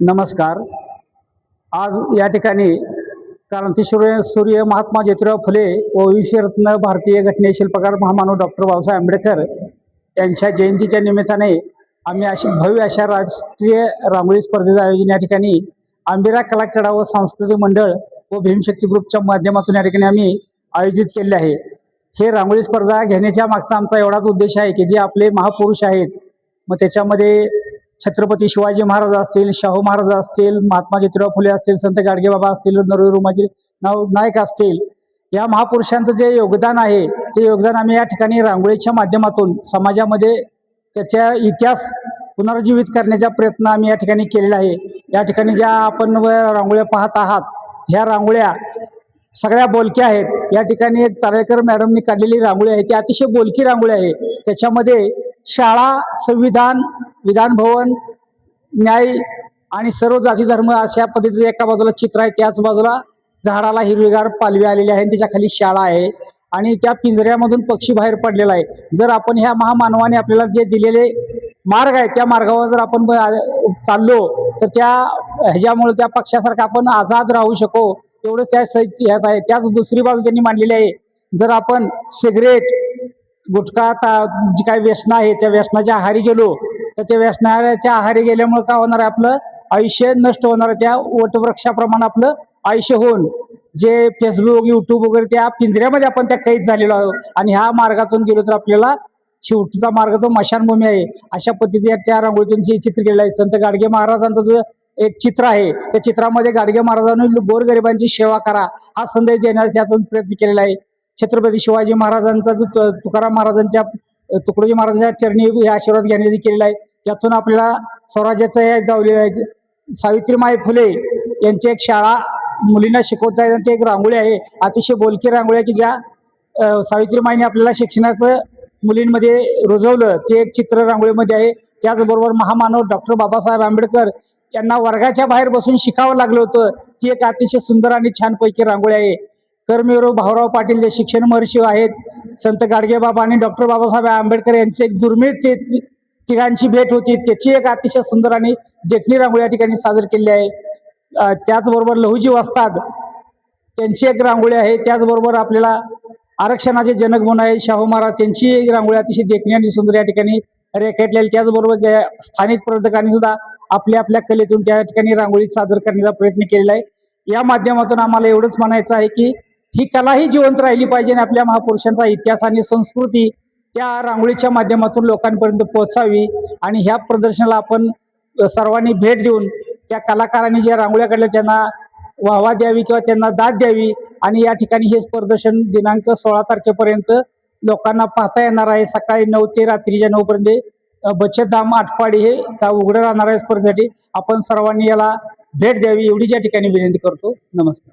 नमस्कार। आज या ठिकाणी क्रांतीसूर्य महात्मा ज्योतिराव फुले व विश्वरत्न भारतीय घटनेशिल्पकार महामानव डॉक्टर बाबासाहेब आंबेडकर यांच्या जयंतीच्या निमित्ताने आम्ही अशी भव्य अशा राष्ट्रीय रांगोळी स्पर्धेचं आयोजन या ठिकाणी आंबेरा कला क्रीडा व सांस्कृतिक मंडळ व भीमशक्ती ग्रुपच्या माध्यमातून या ठिकाणी आम्ही आयोजित केले आहे। हे रांगोळी स्पर्धा घेण्याच्या मागचा आमचा एवढाच उद्देश आहे की जे आपले महापुरुष आहेत, मग त्याच्यामध्ये छत्रपती शिवाजी महाराज असतील, शाहू महाराज असतील, महात्मा ज्योतिराव फुले असतील, संत गाडगेबाबा असतील, नरहरी उमाजी नाईक असतील, या महापुरुषांचं जे योगदान आहे ते योगदान आम्ही या ठिकाणी रांगोळीच्या माध्यमातून समाजामध्ये त्याचा इतिहास पुनर्जीवित करण्याचा प्रयत्न आम्ही या ठिकाणी केलेला आहे। या ठिकाणी ज्या आपण रांगोळ्या पाहत आहात, ह्या रांगोळ्या सगळ्या बोलक्या आहेत। या ठिकाणी एक तारेकर मॅडमनी काढलेली रांगोळी आहे ती अतिशय बोलकी रांगोळी आहे। त्याच्यामध्ये शाळा, संविधान, विधान भवन, न्याय आणि सर्व जाती धर्म अशा पद्धतीचं एका बाजूला चित्र आहे, त्याच बाजूला झाडाला हिरवीगार पालवी आलेली आहे, त्याच्या खाली शाळा आहे आणि त्या पिंजऱ्यामधून पक्षी बाहेर पडलेला आहे। जर आपण ह्या महामानवाने आपल्याला जे दिलेले मार्ग आहे त्या मार्गावर जर आपण चाललो तर त्या ह्याच्यामुळे त्या पक्षासारखं आपण आझाद राहू शकू, एवढंच त्या ह्यात आहे। त्याच दुसरी बाजू त्यांनी मांडलेली आहे, जर आपण सिगरेट, गुटखा, जी काही व्यसनं आहे त्या व्यसनाच्या आहारी गेलो तर त्या व्यसनाच्या आहारी गेल्यामुळे काय होणार आहे, आपलं आयुष्य नष्ट होणार आहे। त्या वटवृक्षाप्रमाणे आपलं आयुष्य होऊन जे फेसबुक, यूट्यूब वगैरे त्या पिंजऱ्यामध्ये आपण त्या कैद झालेलो आहोत आणि ह्या मार्गातून गेलो तर आपल्याला शेवटचा मार्ग तो मशानभूमी आहे। अशा पद्धतीने त्या रांगोळीतून चित्र केलेलं आहे। संत गाडगे महाराजांचं जो एक चित्र आहे त्या चित्रामध्ये गाडगे महाराजांनी गोरगरिबांची सेवा करा हा संदेश देण्याचा त्यातून प्रयत्न केलेला आहे। छत्रपती शिवाजी महाराजांचा जो तुकाराम महाराजांच्या तुकडोजी महाराजांच्या चरणी हे आशीर्वाद घेण्यासाठी केलेला आहे, त्यातून आपल्याला स्वराज्याचं हे गावलेलं आहे। सावित्रीमाई फुले यांची एक शाळा मुलींना शिकवता येते एक रांगोळी आहे, अतिशय बोलकी रांगोळी आहे की ज्या सावित्रीमाईने आपल्याला शिक्षणाचं मुलींमध्ये रुजवलं ते एक चित्र रांगोळीमध्ये आहे। त्याचबरोबर महामानव डॉक्टर बाबासाहेब आंबेडकर यांना वर्गाच्या बाहेर बसून शिकावं लागलं होतं, ती एक अतिशय सुंदर आणि छानपैकी रांगोळी आहे। कर्मवीर भाऊराव पाटील जे शिक्षण महर्षी आहेत, संत गाडगेबाबा आणि डॉक्टर बाबासाहेब आंबेडकर यांचे एक दुर्मिळ ते तिघांची भेट होती, त्याची एक अतिशय सुंदर आणि देखणी रांगोळी या ठिकाणी सादर केलेली आहे। त्याचबरोबर लहुजी वस्ताद त्यांची एक रांगोळी आहे। त्याचबरोबर आपल्याला आरक्षणाचे जनक म्हणून आहे शाहू महाराज, त्यांची एक रांगोळी अतिशय देखणी आणि सुंदर या ठिकाणी रेखाटलेली। त्याचबरोबर स्थानिक स्पर्धकांनी सुद्धा आपल्या आपल्या कलेतून त्या ठिकाणी रांगोळी सादर करण्याचा प्रयत्न केलेला आहे। या माध्यमातून आम्हाला एवढंच म्हणायचं आहे की ही कलाही जिवंत राहिली पाहिजे आणि आपल्या महापुरुषांचा इतिहास आणि संस्कृती त्या रांगोळीच्या माध्यमातून लोकांपर्यंत पोहोचावी आणि ह्या प्रदर्शनाला आपण सर्वांनी भेट देऊन त्या कलाकारांनी ज्या रांगोळ्या काढल्या त्यांना वाहवा द्यावी किंवा त्यांना दाद द्यावी आणि या ठिकाणी हे प्रदर्शन दिनांक 16 तारखेपर्यंत लोकांना पाहता येणार आहे। सकाळी 9 ते रात्रीच्या 9 पर्यंत बचतधाम आटपाडी हे उघडं राहणार आहे स्पर्धेसाठी। आपण सर्वांनी याला भेट द्यावी एवढीच या ठिकाणी विनंती करतो। नमस्कार।